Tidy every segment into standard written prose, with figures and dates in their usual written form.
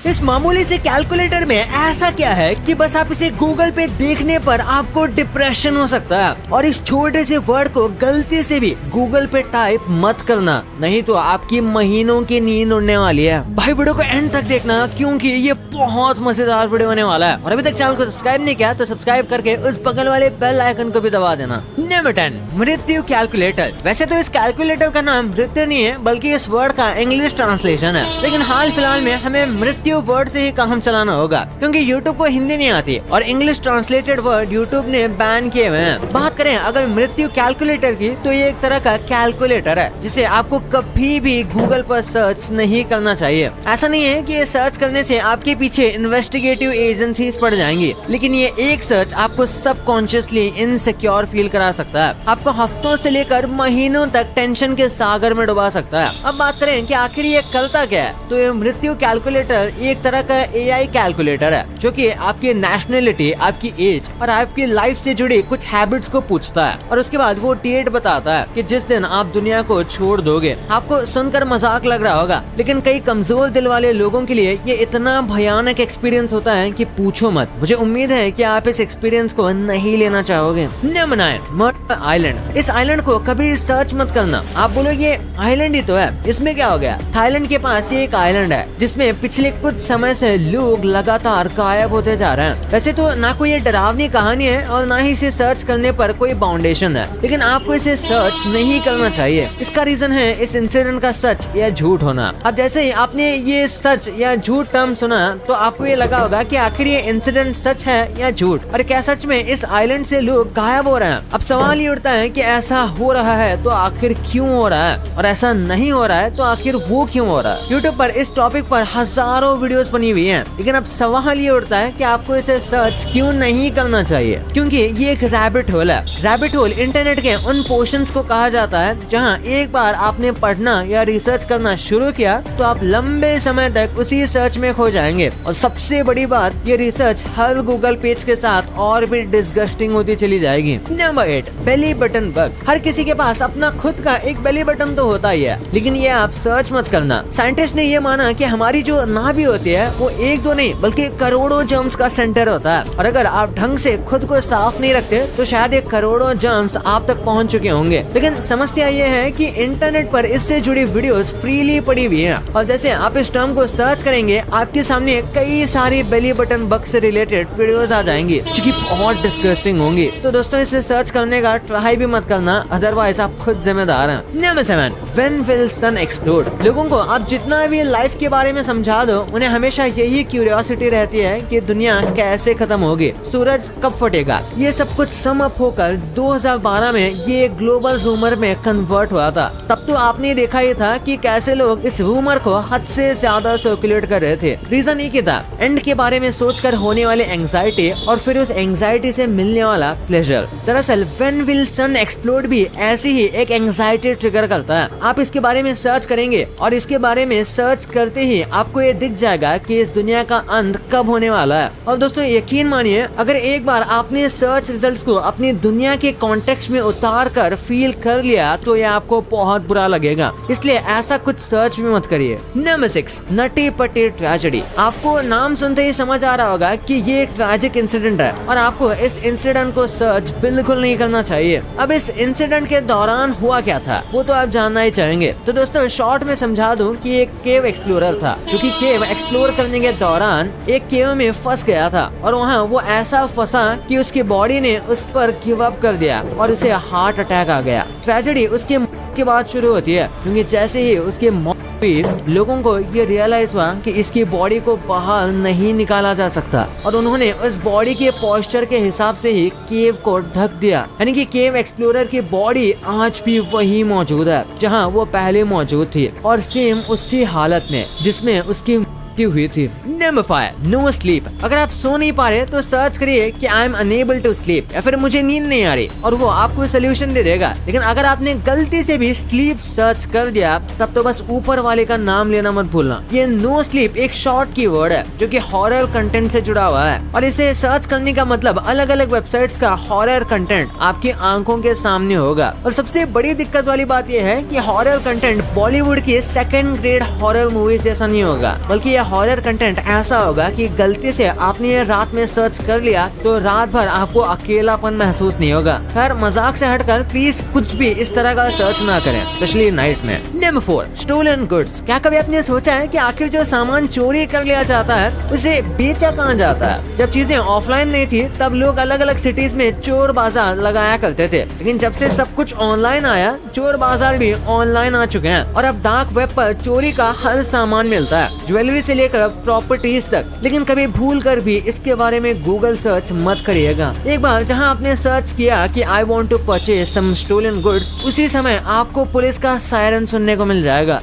इस मामूली से कैलकुलेटर में ऐसा क्या है कि बस आप इसे गूगल पे देखने पर आपको डिप्रेशन हो सकता है। और इस छोटे से वर्ड को गलती से भी गूगल पे टाइप मत करना, नहीं तो आपकी महीनों की नींद उड़ने वाली है। भाई वीडियो को एंड तक देखना क्योंकि ये बहुत मजेदार वीडियो होने वाला है। और अभी तक चैनल को सब्सक्राइब नहीं किया तो सब्सक्राइब करके उस बगल वाले बेल आइकन को भी दबा देना। नंबर 10, मृत्यु कैलकुलेटर। वैसे तो इस कैलकुलेटर का नाम मृत्यु नहीं है बल्कि इस वर्ड का इंग्लिश ट्रांसलेशन है, लेकिन हाल फिलहाल में हमें मृत्यु वर्ड से ही काम चलाना होगा क्योंकि यूट्यूब को हिंदी नहीं आती और इंग्लिश ट्रांसलेटेड वर्ड यूट्यूब ने बैन किए हुए हैं। बात करें अगर मृत्यु कैलकुलेटर की तो ये एक तरह का कैलकुलेटर है जिसे आपको कभी भी गूगल पर सर्च नहीं करना चाहिए। ऐसा नहीं है कि ये सर्च करने से आपके पीछे इन्वेस्टिगेटिव एजेंसीज पड़ जाएंगी, लेकिन ये एक सर्च आपको सबकॉन्शियसली इनसिक्योर फील करा सकता है, आपको हफ्तों से लेकर महीनों तक टेंशन के सागर में डुबा सकता है। अब बात करें कि आखिर ये करता क्या है, तो ये मृत्यु कैलकुलेटर एक तरह का AI कैलकुलेटर है जो कि आपकी नेशनलिटी, आपकी एज और आपकी लाइफ से जुड़ी कुछ हैबिट्स को पूछता है और उसके बाद वो डेट बताता है कि जिस दिन आप दुनिया को छोड़ दोगे। आपको सुनकर मजाक लग रहा होगा, लेकिन कई कमजोर दिल वाले लोगों के लिए ये इतना भयानक एक्सपीरियंस होता है कि पूछो मत। मुझे उम्मीद है कि आप इस एक्सपीरियंस को नहीं लेना चाहोगे। Number 9, murder island. इस आइलैंड को कभी सर्च मत करना। आप बोलोगे ये आइलैंड ही तो है, इसमें क्या हो गया। थाईलैंड के पास ये एक आइलैंड है जिसमें पिछले कुछ समय से लोग लगातार गायब होते जा रहे हैं। वैसे तो ना कोई ये डरावनी कहानी है और ना ही इसे सर्च करने पर कोई बाउंडेशन है, लेकिन आपको इसे सर्च नहीं करना चाहिए। इसका रीजन है इस इंसिडेंट का सच या झूठ होना। अब जैसे ही आपने ये सच या झूठ टर्म सुना तो आपको ये लगा होगा कि आखिर ये इंसिडेंट सच है या झूठ, और क्या सच में इस आइलैंड से लोग गायब हो रहे हैं। अब सवाल ये उठता है कि ऐसा हो रहा है तो आखिर क्यों हो रहा है, और ऐसा नहीं हो रहा है तो आखिर वो क्यों हो रहा है। यूट्यूब पर इस टॉपिक पर हजारों वीडियोस बनी हुई हैं, लेकिन अब सवाल ये उठता है कि आपको इसे सर्च क्यों नहीं करना चाहिए, क्योंकि ये एक रैबिट होल है। रैबिट होल इंटरनेट के उन पोर्शंस को कहा जाता है जहां एक बार आपने पढ़ना या रिसर्च करना शुरू किया तो आप लंबे समय तक उसी सर्च में खो जाएंगे। और सबसे बड़ी बात, ये रिसर्च हर गूगल पेज के साथ और भी डिस्गस्टिंग होती चली जाएगी। Number 8, belly button bug. हर किसी के पास अपना खुद का एक बेली बटन तो होता ही है, लेकिन ये आप सर्च मत करना। साइंटिस्ट ने ये माना कि हमारी जो नाभि होती है वो एक दो नहीं बल्कि करोड़ों जर्म्स का सेंटर होता है, और अगर आप ढंग से खुद को साफ नहीं रखते तो शायद ये करोड़ों जर्म्स आप तक पहुंच चुके होंगे। लेकिन समस्या ये है कि इंटरनेट पर इससे जुड़ी वीडियोस फ्रीली पड़ी हुई हैं, और जैसे आप इस टर्म को सर्च करेंगे आपके सामने कई सारी बेली बटन बग से रिलेटेड वीडियोस आ जाएंगी जो कि बहुत डिस्गस्टिंग होंगी। तो दोस्तों इसे सर्च करने का ट्राई भी मत करना, अदरवाइज आप खुद जिम्मेदार हैं। Number 7, when will sun explode. लोगों को आप जितना भी लाइफ के बारे में समझा दो, उन्हें हमेशा यही क्यूरियोसिटी रहती है कि दुनिया कैसे खत्म होगी, सूरज कब फटेगा। ये सब कुछ सम अप होकर 2012 में ये ग्लोबल रूमर में कन्वर्ट हुआ था। तब तो आपने देखा ही था कि कैसे लोग इस रूमर को हद से ज्यादा सर्कुलेट कर रहे थे। रीजन एक ही था, एंड के बारे में सोचकर होने वाले एंजाइटी और फिर उस एंजाइटी से मिलने वाला प्लेजर। दरअसल व्हेन विल सन एक्सप्लोड भी ऐसी ही एक एंजाइटी ट्रिगर करता है। आप इसके बारे में सर्च करेंगे और इसके बारे में सर्च करते ही आपको ये दिख जाएगा कि इस दुनिया का अंत कब होने वाला है। और दोस्तों यकीन मानिए, अगर एक बार आपने सर्च रिजल्ट्स को अपनी दुनिया के कॉन्टेक्स्ट में उतार कर फील कर लिया तो ये आपको बहुत बुरा लगेगा, इसलिए ऐसा कुछ सर्च भी मत करिए। नंबर 6, नटी पटी ट्रेजेडी। आपको नाम सुनते ही समझ आ रहा होगा कि ये एक ट्रैजिक इंसिडेंट है और आपको इस इंसिडेंट को सर्च बिल्कुल नहीं करना चाहिए। अब इस इंसिडेंट के दौरान हुआ क्या था वो तो आप जानना ही चाहेंगे, तो दोस्तों शॉर्ट में समझा दूं कि एक केव एक्सप्लोरर था जो कि केव एक्सप्लोर करने के दौरान एक केव में फंस गया था, और वहाँ वो ऐसा फंसा कि उसकी बॉडी ने उस पर गिव अप कर दिया और उसे हार्ट अटैक आ गया। ट्रेजेडी उसके मौत के बाद शुरू होती है, क्योंकि जैसे ही उसकी मौत हुई लोगों को ये रियलाइज हुआ कि इसकी बॉडी को बाहर नहीं निकाला जा सकता, और उन्होंने उस बॉडी के पोस्चर के हिसाब से ही केव को ढक दिया। यानी कि केव एक्सप्लोरर की बॉडी आज भी वही मौजूद है जहां वो पहले मौजूद थी, और सेम उसी हालत में जिसमें उसकी मृत्यु हुई थी। Number 5, no sleep. अगर आप सो नहीं पा रहे तो सर्च करिए कि I am unable to sleep या फिर मुझे नींद नहीं आ रही, और वो आपको सोल्यूशन दे देगा। लेकिन अगर आपने गलती से भी स्लीप सर्च कर दिया तब तो बस ऊपर वाले का नाम लेना मत भूलना। ये नो स्लीप एक शॉर्ट कीवर्ड है जो कि हॉरर कंटेंट से जुड़ा हुआ है, और इसे सर्च करने का मतलब अलग अलग वेबसाइट्स का हॉरर कंटेंट आपकी आंखों के सामने होगा। और सबसे बड़ी दिक्कत वाली बात यह है कि हॉरर कंटेंट बॉलीवुड की सेकंड ग्रेड हॉरर मूवीज जैसा नहीं होगा, बल्कि यह हॉरर कंटेंट ऐसा होगा कि गलती से आपने ये रात में सर्च कर लिया तो रात भर आपको अकेलापन महसूस नहीं होगा। खैर मजाक से हटकर प्लीज कुछ भी इस तरह का सर्च ना करें, स्पेशली नाइट में। Number 4, stolen goods. क्या कभी आपने सोचा है कि आखिर जो सामान चोरी कर लिया जाता है उसे बेचा कहाँ जाता है? जब चीजें ऑफलाइन नहीं थी तब लोग अलग अलग सिटीज में चोर बाजार लगाया करते थे, लेकिन जब से सब कुछ ऑनलाइन आया चोर बाजार भी ऑनलाइन आ चुके हैं और अब डार्क वेब पर चोरी का हर सामान मिलता है, ज्वेलरी से लेकर प्रॉपर्टीज तक। लेकिन कभी भूल कर भी इसके बारे में गूगल सर्च मत करिएगा। एक बार जहां आपने सर्च किया कि I want to purchase some stolen goods, उसी समय आपको पुलिस का सायरन सुनने को मिल जाएगा।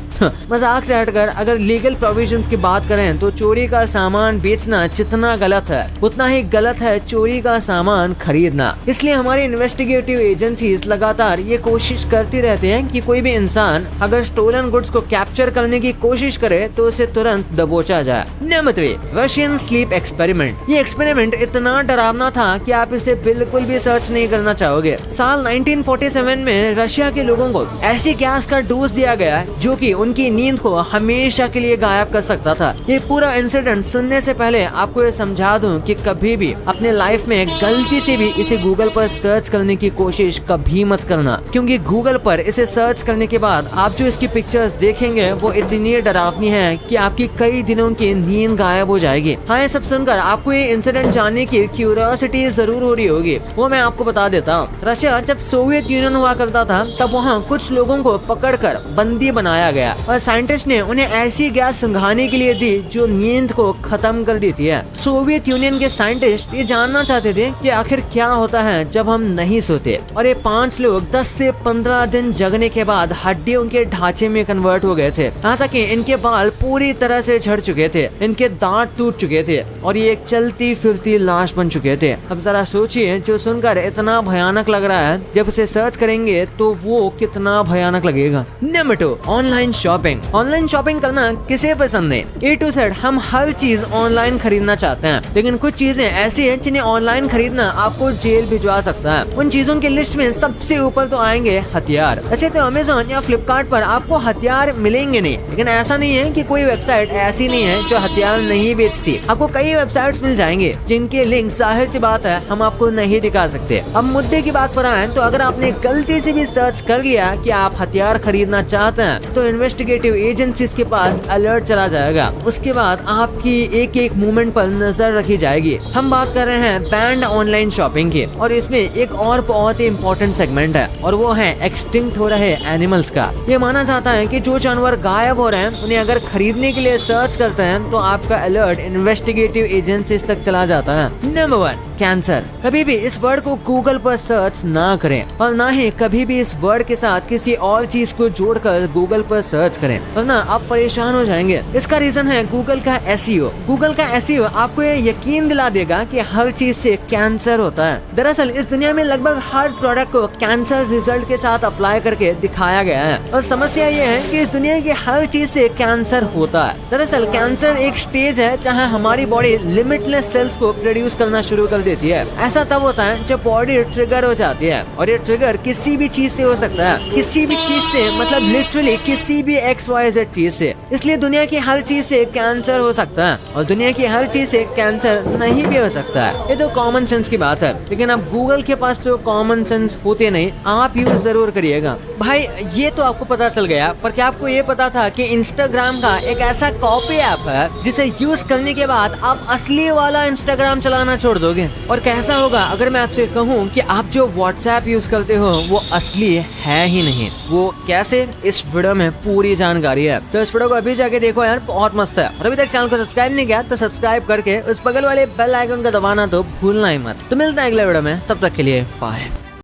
मजाक से हटकर अगर लीगल प्रोविजंस की बात करें तो चोरी का सामान बेचना जितना गलत है उतना ही गलत है चोरी का सामान खरीदना। इसलिए हमारी इन्वेस्टिगेटिव एजेंसीज लगातार ये कोशिश करती रहती हैं कि कोई भी इंसान अगर स्टोलन गुड्स को कैप्चर करने की कोशिश करे तो उसे तुरंत दबोचा जाए। Number 3, Russian sleep experiment. ये एक्सपेरिमेंट इतना डरावना था कि आप इसे बिल्कुल भी सर्च नहीं करना चाहोगे। साल 1947 में रशिया के लोगों को ऐसी गैस का डोज दिया गया जो कि उनकी नींद को हमेशा के लिए गायब कर सकता था। ये पूरा इंसिडेंट सुनने से पहले आपको ये समझा दूं कि कभी भी अपने लाइफ में गलती से भी इसे गूगल पर सर्च करने की कोशिश कभी मत करना, क्योंकि गूगल पर इसे सर्च करने के बाद आप जो इसकी पिक्चर्स देखेंगे वो इतनी डरावनी है कि आपकी कई दिनों की नींद गायब हो जाएगी। हाँ, ये सब सुनकर आपको ये इंसिडेंट जानने की क्यूरियोसिटी जरूर हो रही होगी, वो मैं आपको बता देता हूँ। रशिया जब सोवियत यूनियन हुआ करता था तब वहाँ कुछ लोगों को पकड़कर बंदी बनाया गया और साइंटिस्ट ने उन्हें ऐसी गैस सुंघाने के लिए दी जो नींद को खत्म कर देती है। सोवियत यूनियन के साइंटिस्ट ये जानना चाहते थे कि आखिर क्या होता है जब हम नहीं सोते, और ये 5 लोग 10 से 15 दिन जगने के बाद हड्डियों के ढांचे में कन्वर्ट हो गए थे। यहाँ तक कि इनके बाल पूरी तरह से झड़ चुके थे, इनके दांत टूट चुके थे और ये एक चलती फिरती लाश बन चुके थे। अब जरा सोचिए, जो सुनकर इतना भयानक लग रहा है जब उसे सर्च करेंगे तो वो कितना भयानक लगेगा। Number 2, online shopping. Online shopping करना किसे पसंद है? A to Z हम हर चीज ऑनलाइन खरीदना चाहते हैं, लेकिन कुछ चीजें ऐसी हैं जिन्हें ऑनलाइन खरीदना आपको जेल भिजवा सकता है। उन चीजों की लिस्ट में सबसे ऊपर तो आएंगे हथियार। ऐसे तो अमेज़न या फ्लिपकार्ट पर आपको हथियार मिलेंगे नहीं, लेकिन ऐसा नहीं है कि कोई वेबसाइट ऐसी नहीं है जो हथियार नहीं बेचती। आपको कई वेबसाइट्स मिल जाएंगे जिनके लिंक जाहिर सी बात है हम आपको नहीं दिखा सकते। अब मुद्दे की बात पर आए तो अगर आपने गलती से भी सर्च कर लिया कि आप हथियार खरीदना चाहते हैं तो इन्वेस्टिगेटिव एजेंसीज के पास अलर्ट चला जाएगा। उसके बाद आपकी एक एक मूवमेंट पर नजर रखी जाएगी। हम बात कर रहे हैं बैंड ऑनलाइन शॉपिंग की, और इसमें एक और बहुत ही इम्पोर्टेंट सेगमेंट है और वो है एक्सटिंक्ट हो रहे एनिमल्स का। ये माना जाता है कि जो जानवर गायब हो रहे हैं उन्हें अगर खरीदने के लिए सर्च करते हैं तो आपका अलर्ट इन्वेस्टिगेटिव एजेंसीज तक चला जाता है। Number 1, cancer. कभी भी इस वर्ड को गूगल पर सर्च ना करें और ना ही कभी भी इस वर्ड के साथ किसी और चीज को जोड़कर गूगल पर सर्च करें, वरना आप परेशान हो जाएंगे। इसका रीजन है गूगल का SEO। गूगल का SEO आपको ये यकीन दिला देगा कि हर चीज से कैंसर होता है। दरअसल इस दुनिया में लगभग हर प्रोडक्ट को कैंसर रिजल्ट के साथ अप्लाई करके दिखाया गया है, और समस्या ये है कि इस दुनिया की हर चीज से कैंसर होता है। दरअसल कैंसर एक स्टेज है जहाँ हमारी बॉडी लिमिटलेस सेल्स को प्रोड्यूस करना शुरू कर देती है। ऐसा तब होता है जब बॉडी ट्रिगर हो जाती है, और ये ट्रिगर किसी भी चीज से हो सकता है, किसी भी चीज से, मतलब लिटरली किसी भी XYZ चीज से। इसलिए दुनिया की हर चीज से कैंसर हो सकता है और दुनिया की हर चीज से कैंसर नहीं भी हो सकता है। ये तो कॉमन सेंस की बात है, लेकिन अब गूगल के पास तो कॉमन सेंस होते नहीं, आप यूज जरूर करिएगा। भाई ये तो आपको पता चल गया, पर क्या आपको ये पता था कि इंस्टाग्राम का एक ऐसा कॉपी ऐप है जिसे यूज करने के बाद आप असली वाला इंस्टाग्राम चलाना छोड़ दोगे? और कैसा होगा अगर मैं आपसे कहूँ कि आप जो व्हाट्सएप यूज करते हो वो असली है ही नहीं? वो कैसे, इस वीडियो में पूरी जानकारी है, तो इस वीडियो को अभी जाके देखो यार, बहुत मस्त है। और अभी तक चैनल को सब्सक्राइब नहीं किया तो सब्सक्राइब करके उस बगल वाले बेल आइकन को दबाना तो भूलना ही मत। तो मिलता है अगले वीडियो में, तब तक के लिए बाय।